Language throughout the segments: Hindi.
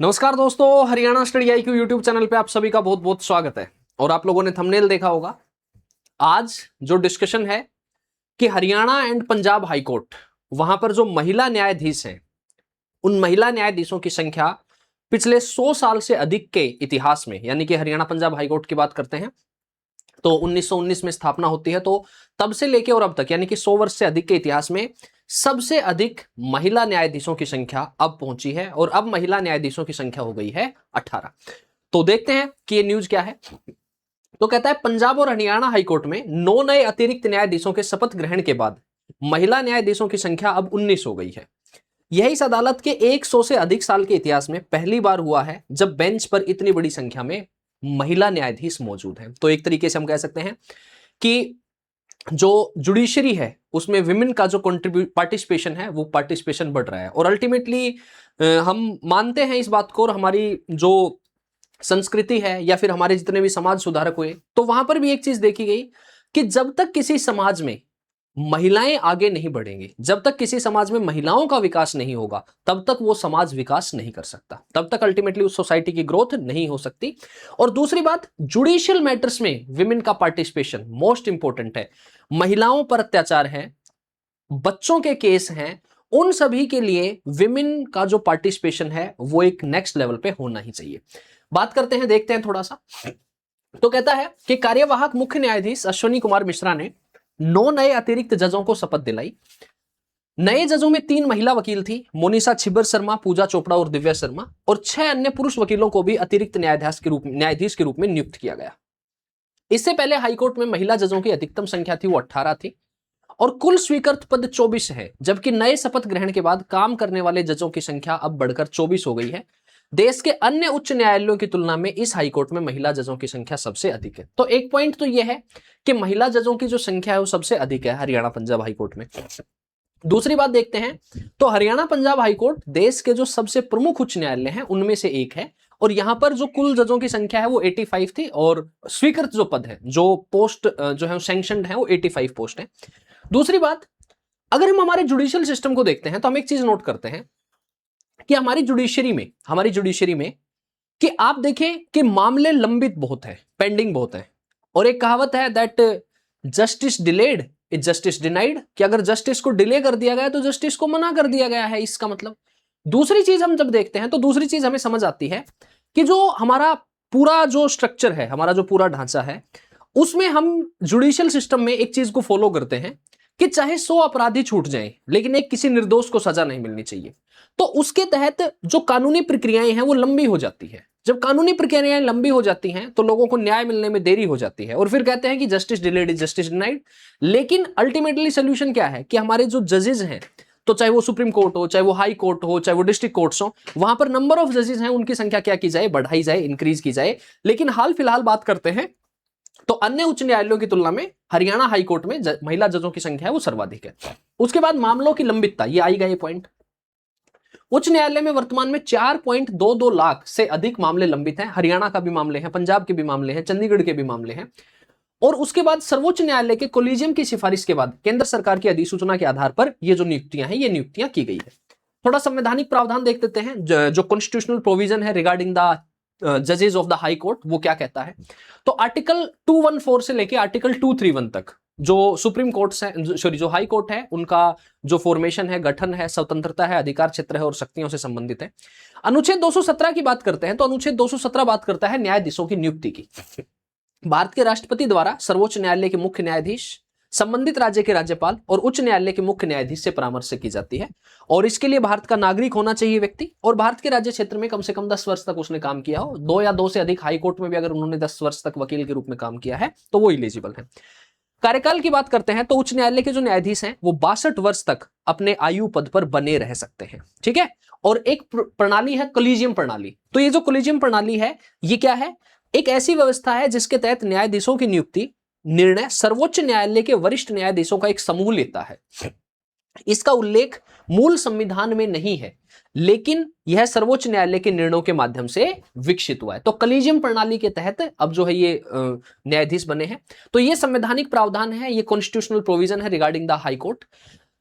नमस्कार दोस्तों, Haryana study IQ YouTube channel पे आप सभी का बहुत बहुत स्वागत है। और आप लोगों ने थंबनेल देखा होगा। आज जो डिस्कशन है कि Haryana and Punjab high court, वहां पर जो महिला न्यायाधीश हैं, उन महिला न्यायाधीशों की संख्या पिछले 100 साल से अधिक के इतिहास में, यानी कि हरियाणा पंजाब हाई कोर्ट की बात करते हैं तो 1919 में स्थापना होती है, तो तब से लेके और अब तक यानी कि 100 वर्ष से अधिक के इतिहास में सबसे अधिक महिला न्यायाधीशों की संख्या अब पहुंची है। और अब महिला न्यायाधीशों की संख्या हो गई है 18। तो देखते हैं कि ये न्यूज क्या है। तो कहता है पंजाब और हरियाणा हाईकोर्ट में 9 नए अतिरिक्त न्यायाधीशों के शपथ ग्रहण के बाद महिला न्यायाधीशों की संख्या अब 19 हो गई है। यही इस अदालत के 100 से अधिक साल के इतिहास में पहली बार हुआ है जब बेंच पर इतनी बड़ी संख्या में महिला न्यायाधीश मौजूद हैं। तो एक तरीके से हम कह सकते हैं कि जो जुडिशरी है उसमें विमेन का जो पार्टिसिपेशन है वो पार्टिसिपेशन बढ़ रहा है। और अल्टीमेटली हम मानते हैं इस बात को, और हमारी जो संस्कृति है या फिर हमारे जितने भी समाज सुधारक हुए, तो वहां पर भी एक चीज देखी गई कि जब तक किसी समाज में महिलाएं आगे नहीं बढ़ेंगी, जब तक किसी समाज में महिलाओं का विकास नहीं होगा, तब तक वो समाज विकास नहीं कर सकता, तब तक अल्टीमेटली उस सोसाइटी की ग्रोथ नहीं हो सकती। और दूसरी बात, जुडिशियल मैटर्स में विमेन का पार्टिसिपेशन मोस्ट इंपॉर्टेंट है। महिलाओं पर अत्याचार है, बच्चों के केस हैं, उन सभी के लिए विमेन का जो पार्टिसिपेशन है वो एक नेक्स्ट लेवल पे होना ही चाहिए। बात करते हैं, देखते हैं थोड़ा सा। तो कहता है कि कार्यवाहक मुख्य न्यायाधीश अश्विनी कुमार मिश्रा ने 9 नए अतिरिक्त जजों को शपथ दिलाई। नए जजों में 3 महिला वकील थी, मोनिसा छिब्बर शर्मा, पूजा चोपड़ा और दिव्या शर्मा, और 6 अन्य पुरुष वकीलों को भी अतिरिक्त न्यायाधीश के रूप में नियुक्त किया गया। इससे पहले हाईकोर्ट में महिला जजों की अधिकतम संख्या थी वो 18 थी और कुल स्वीकृत पद 24 है, जबकि नए शपथ ग्रहण के बाद काम करने वाले जजों की संख्या अब बढ़कर 24 हो गई है। देश के अन्य उच्च न्यायालयों की तुलना में इस हाईकोर्ट में महिला जजों की संख्या सबसे अधिक है। तो एक पॉइंट तो यह है कि महिला जजों की जो संख्या है वो सबसे अधिक है हरियाणा पंजाब हाईकोर्ट में। दूसरी बात देखते हैं, तो हरियाणा पंजाब हाईकोर्ट देश के जो सबसे प्रमुख उच्च न्यायालय हैं उनमें से एक है, और यहां पर जो कुल जजों की संख्या है वो 85 थी, और स्वीकृत जो पद है, जो पोस्ट जो है सैंक्शनड है, वो 85 पोस्ट है। दूसरी बात, अगर हम हमारे जुडिशियल सिस्टम को देखते हैं तो हम एक चीज नोट करते हैं कि हमारी जुडिशरी में कि आप देखें कि मामले लंबित बहुत है, पेंडिंग बहुत है। और एक कहावत है that justice delayed is justice denied, कि अगर जस्टिस को डिले कर दिया गया तो जस्टिस को मना कर दिया गया है, इसका मतलब। दूसरी चीज हम जब देखते हैं तो दूसरी चीज हमें समझ आती है कि जो हमारा पूरा जो स्ट्रक्चर है, हमारा जो पूरा ढांचा है, उसमें हम जुडिशियल सिस्टम में एक चीज को फॉलो करते हैं कि चाहे 100 अपराधी छूट जाएं लेकिन एक किसी निर्दोष को सजा नहीं मिलनी चाहिए। तो उसके तहत जो कानूनी प्रक्रियाएं हैं वो लंबी हो जाती है। जब कानूनी प्रक्रियाएं लंबी हो जाती हैं तो लोगों को न्याय मिलने में देरी हो जाती है, और फिर कहते हैं कि justice delayed is justice denied. लेकिन अल्टीमेटली सोल्यूशन क्या है कि हमारे जो जजेस हैं, तो चाहे वो सुप्रीम कोर्ट हो, चाहे वो हाई कोर्ट हो, चाहे वो डिस्ट्रिक्ट कोर्ट्स हो, वहां पर नंबर ऑफ जजेस हैं उनकी संख्या क्या की जाए, बढ़ाई जाए, इंक्रीज की जाए। लेकिन हाल फिलहाल बात करते हैं तो अन्य उच्च न्यायालयों की तुलना में हरियाणा हाईकोर्ट में महिला जजों की संख्या है वो सर्वाधिक है। उसके बाद मामलों की लंबितता, ये आएगा ये पॉइंट। उच्च न्यायालय में वर्तमान में 4.22 लाख से अधिक मामले लंबित हैं। हरियाणा का भी मामले हैं, पंजाब के भी मामले हैं, चंडीगढ़ के भी मामले हैं। और उसके बाद सर्वोच्च न्यायालय के कोलिजियम की सिफारिश के बाद केंद्र सरकार की अधिसूचना के आधार पर ये जो नियुक्तियां हैं ये नियुक्तियां की गई है। थोड़ा संवैधानिक प्रावधान देख लेते हैं, जो कॉन्स्टिट्यूशनल प्रोविजन है रिगार्डिंग द जजेस ऑफ द हाई कोर्ट, वो क्या कहता है। तो आर्टिकल 214 से लेके आर्टिकल 231 तक जो सुप्रीम कोर्ट है, सॉरी जो हाई कोर्ट है, उनका जो फॉर्मेशन है, गठन है, स्वतंत्रता है, अधिकार क्षेत्र है और शक्तियों से संबंधित है। अनुच्छेद 217 की बात करते हैं तो अनुच्छेद 217 बात करता है न्यायाधीशों की नियुक्ति की। भारत के राष्ट्रपति द्वारा सर्वोच्च न्यायालय के मुख्य न्यायाधीश, संबंधित राज्य के राज्यपाल और उच्च न्यायालय के मुख्य न्यायाधीश से परामर्श की जाती है। और इसके लिए भारत का नागरिक होना चाहिए व्यक्ति, और भारत के राज्य क्षेत्र में कम से कम 10 वर्ष तक उसने काम किया हो। 2 या 2 से अधिक हाई कोर्ट में भी अगर उन्होंने 10 वर्ष तक वकील के रूप में काम किया है तो वो इलिजिबल है। कार्यकाल की बात करते हैं तो उच्च न्यायालय के जो न्यायाधीश हैं वो 62 वर्ष तक अपने आयु पद पर बने रह सकते हैं, ठीक है। और एक प्रणाली है कोलिजियम प्रणाली। तो ये जो कोलिजियम प्रणाली है ये क्या है, एक ऐसी व्यवस्था है जिसके तहत न्यायाधीशों की नियुक्ति निर्णय सर्वोच्च न्यायालय के वरिष्ठ न्यायाधीशों का एक समूह लेता है। इसका उल्लेख मूल संविधान में नहीं है, लेकिन यह सर्वोच्च न्यायालय के निर्णयों के माध्यम से विकसित हुआ है। तो कॉलेजियम प्रणाली के तहत अब जो है ये न्यायाधीश बने हैं। तो ये संवैधानिक प्रावधान है, ये कॉन्स्टिट्यूशनल प्रोविजन है रिगार्डिंग द हाई कोर्ट।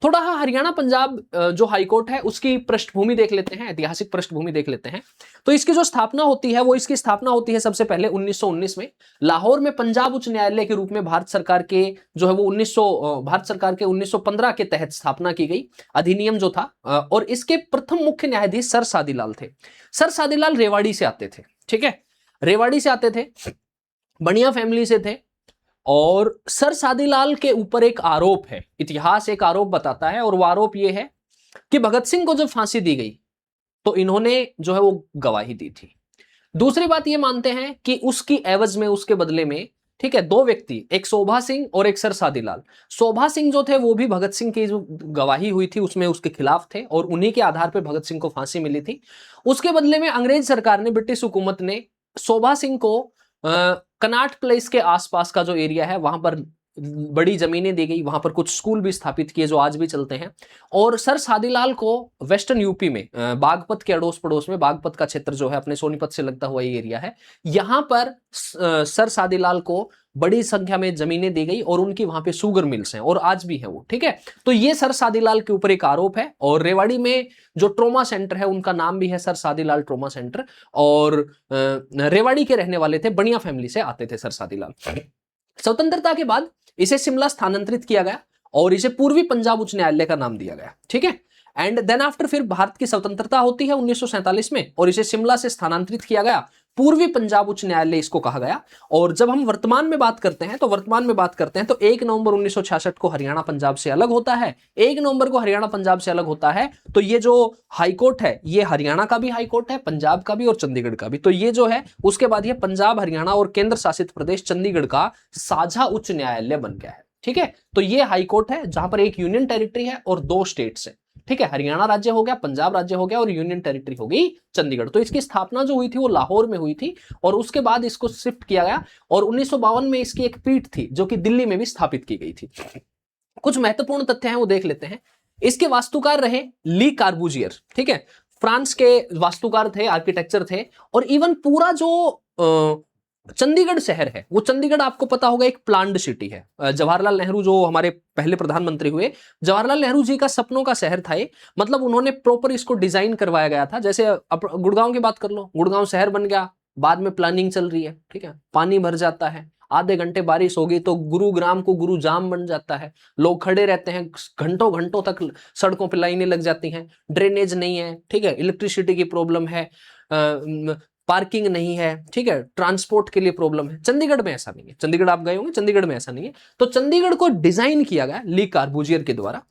थोड़ा हरियाणा पंजाब जो हाईकोर्ट है उसकी पृष्ठभूमि देख लेते हैं, ऐतिहासिक पृष्ठभूमि देख लेते हैं। तो इसकी जो स्थापना होती है, वो इसकी स्थापना होती है सबसे पहले 1919 में लाहौर में पंजाब उच्च न्यायालय के रूप में भारत सरकार के जो है वो भारत सरकार के 1915 के तहत स्थापना की गई अधिनियम जो था। और इसके प्रथम मुख्य न्यायाधीश सर सादीलाल थे। सर सादीलाल रेवाड़ी से आते थे, ठीक है, रेवाड़ी से आते थे, बढ़िया फैमिली से थे। और सर सादीलाल के ऊपर एक आरोप है, इतिहास एक आरोप बताता है, और वो आरोप ये है कि भगत सिंह को जब फांसी दी गई तो इन्होंने जो है वो गवाही दी थी। दूसरी बात ये मानते हैं कि उसकी एवज में, उसके बदले में, ठीक है, दो व्यक्ति, एक शोभा सिंह और एक सर सादीलाल। शोभा सिंह जो थे वो भी भगत सिंह की जो गवाही हुई थी उसमें उसके खिलाफ थे, और उन्हीं के आधार पर भगत सिंह को फांसी मिली थी। उसके बदले में अंग्रेज सरकार ने, ब्रिटिश हुकूमत ने शोभा सिंह को कनाट प्लेस के आसपास का जो एरिया है वहां पर बड़ी जमीनें दी गई, वहां पर कुछ स्कूल भी स्थापित किए जो आज भी चलते हैं। और सर सादीलाल को वेस्टर्न यूपी में बागपत के अड़ोस पड़ोस में, बागपत का क्षेत्र जो है अपने सोनीपत से लगता हुआ ये एरिया है, यहां पर सर सादीलाल को बड़ी संख्या में जमीनें दी गई, और उनकी वहां पे शुगर मिल्स हैं और आज भी है वो, ठीक है। तो ये सर सादीलाल के ऊपर एक आरोप है। और रेवाड़ी में जो ट्रोमा सेंटर है उनका नाम भी है सर सादीलाल ट्रोमा सेंटर, और रेवाड़ी के रहने वाले थे, बढ़िया फैमिली से आते थे सर सादीलाल। स्वतंत्रता के बाद इसे शिमला स्थानांतरित किया गया और इसे पूर्वी पंजाब उच्च न्यायालय का नाम दिया गया, ठीक है। एंड देन आफ्टर फिर भारत की स्वतंत्रता होती है 1947 में, और इसे शिमला से स्थानांतरित किया गया, पूर्वी पंजाब उच्च न्यायालय इसको कहा गया। और जब हम वर्तमान में बात करते हैं तो 1 नवंबर 1966 को हरियाणा पंजाब से अलग होता है। 1 नवंबर को हरियाणा पंजाब से अलग होता है। तो ये जो हाईकोर्ट है ये हरियाणा का भी हाईकोर्ट है, पंजाब का भी और चंडीगढ़ का भी। तो ये जो है उसके बाद ये पंजाब, हरियाणा और केंद्र शासित प्रदेश चंडीगढ़ का साझा उच्च न्यायालय बन गया है, ठीक है। तो ये हाईकोर्ट है जहां पर एक यूनियन टेरिटरी है और 2 स्टेट्स है, ठीक है। हरियाणा राज्य हो गया, पंजाब राज्य हो गया, और यूनियन टेरिटरी हो गई चंडीगढ़। तो इसकी स्थापना जो हुई थी वो लाहौर में हुई थी, और उसके बाद इसको शिफ्ट किया गया, और 1952 में इसकी एक पीठ थी जो कि दिल्ली में भी स्थापित की गई थी। कुछ महत्वपूर्ण तथ्य हैं वो देख लेते हैं। इसके वास्तुकार रहे ली कार्बूजियर, ठीक है, फ्रांस के वास्तुकार थे, आर्किटेक्चर थे। और इवन पूरा जो चंडीगढ़ शहर है, वो चंडीगढ़ आपको पता होगा एक प्लान्ड सिटी है। जवाहरलाल नेहरू जो हमारे पहले प्रधानमंत्री हुए, जवाहरलाल नेहरू जी का सपनों का शहर था ये। मतलब उन्होंने प्रॉपर इसको डिजाइन करवाया गया था। जैसे गुड़गांव की बात कर लो, गुड़गांव शहर बन गया, बाद में प्लानिंग चल रही है, ठीक है, पानी भर जाता है, आधे घंटे बारिश होगी तो गुरुग्राम को गुरुजाम बन जाता है, लोग खड़े रहते हैं घंटों घंटों तक, सड़कों पर लाइनें लग जाती हैं, ड्रेनेज नहीं है, ठीक है, इलेक्ट्रिसिटी की प्रॉब्लम है, पार्किंग नहीं है, ठीक है, ट्रांसपोर्ट के लिए प्रॉब्लम है। चंडीगढ़ में ऐसा नहीं है, चंडीगढ़ आप गए होंगे, चंडीगढ़ में ऐसा नहीं है। तो चंडीगढ़ को डिजाइन किया गया ली कार्बूजियर के द्वारा,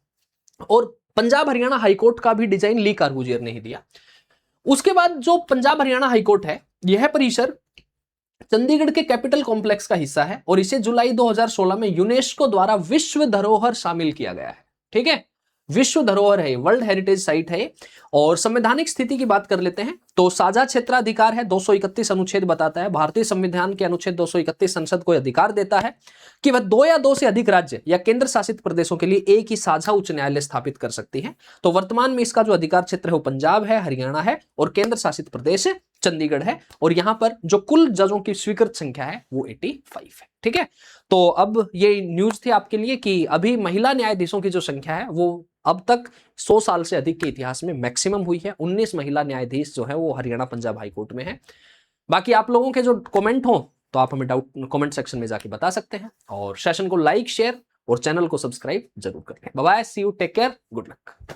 और पंजाब हरियाणा हाईकोर्ट का भी डिजाइन ली कार्बूजियर ने ही दिया। उसके बाद जो पंजाब हरियाणा हाईकोर्ट है, यह परिसर चंडीगढ़ के कैपिटल कॉम्प्लेक्स का हिस्सा है, और इसे जुलाई 2016 में यूनेस्को द्वारा विश्व धरोहर शामिल किया गया है, ठीक है, विश्व धरोहर है, वर्ल्ड हेरिटेज साइट है। और संवैधानिक स्थिति की बात कर लेते हैं तो साझा क्षेत्राधिकार है, 231 अनुच्छेद बताता है, भारतीय संविधान के अनुच्छेद 231 संसद को अधिकार देता है कि वह 2 या 2 से अधिक राज्य या केंद्र शासित प्रदेशों के लिए एक ही साझा उच्च न्यायालय स्थापित कर सकती है। तो वर्तमान में इसका जो अधिकार क्षेत्र है वो पंजाब है, हरियाणा है, और केंद्र शासित प्रदेश चंडीगढ़ है। और यहां पर जो कुल जजों की स्वीकृत संख्या है वो 85 है, ठीक है। तो अब ये न्यूज थी आपके लिए कि अभी महिला न्यायाधीशों की जो संख्या है वो अब तक 100 साल से अधिक के इतिहास में मैक्सिमम हुई है। 19 महिला न्यायाधीश जो है वो हरियाणा पंजाब हाईकोर्ट में है। बाकी आप लोगों के जो कमेंट हो तो आप हमें डाउट कमेंट सेक्शन में जाके बता सकते हैं, और सेशन को लाइक, शेयर और चैनल को सब्सक्राइब जरूर कर लें। Bye bye, see you, take care, good luck.